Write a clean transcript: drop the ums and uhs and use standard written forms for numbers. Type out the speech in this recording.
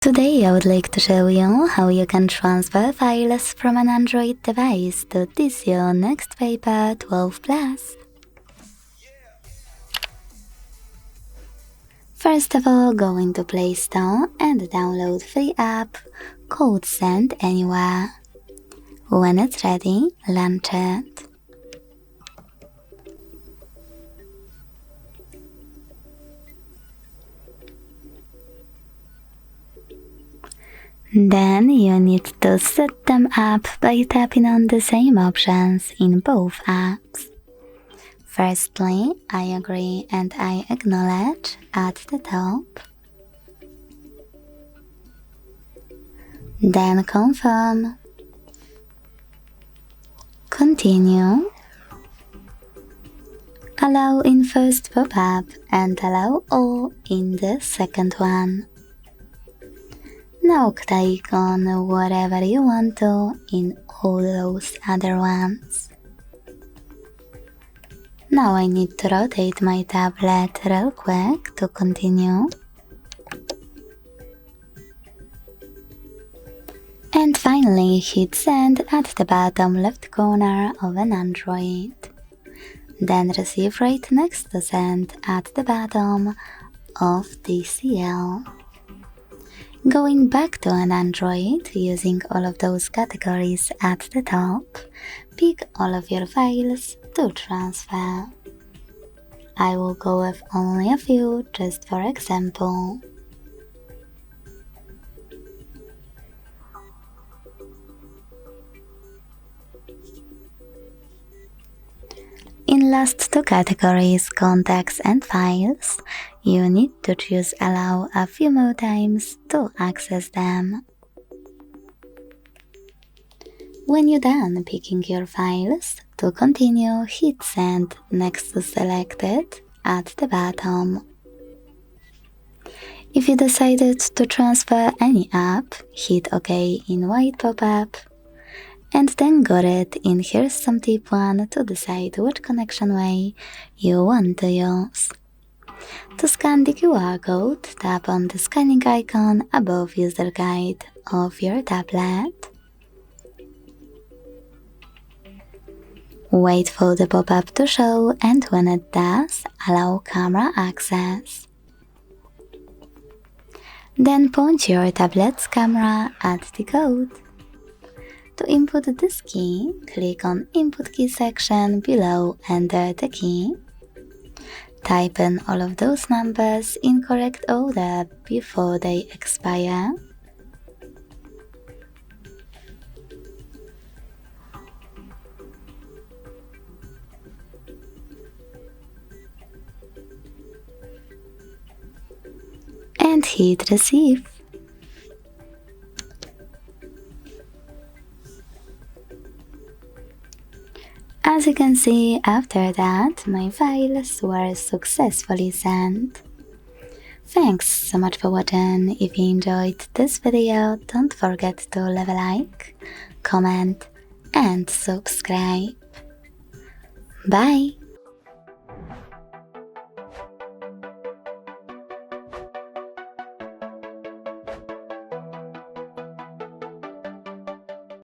Today I would like to show you how you can transfer files from an Android device to TCL NXTpaper 12 Plus. First of all, go into Play Store and download free app called Send Anywhere. When it's ready, launch it. Then you need to set them up by tapping on the same options in both apps. Firstly, I agree and I acknowledge at the top. Then confirm. Continue. Allow in first pop-up and allow all in the second one. Now click on whatever you want to in all those other ones. Now I need to rotate my tablet real quick to continue. And finally hit send at the bottom left corner of an Android. Then receive right next to send at the bottom of TCL. Going back to an Android using all of those categories at the top, pick all of your files to transfer. I will go with only a few just for example. In last two categories, contacts and files, you need to choose allow a few more times to access them. When you're done picking your files, to continue, hit send next to selected at the bottom. If you decided to transfer any app, hit OK in white pop-up. And then got it in Here's Some Tip 1 to decide which connection way you want to use. To scan the QR code, tap on the scanning icon above user guide of your tablet. Wait for the pop-up to show and when it does, allow camera access. Then point your tablet's camera at the code. To input this key, click on Input Key section below, enter the key. Type in all of those numbers in correct order before they expire. And hit receive. As you can see, after that, my files were successfully sent. Thanks so much for watching. If you enjoyed this video, don't forget to leave a like, comment and subscribe. Bye!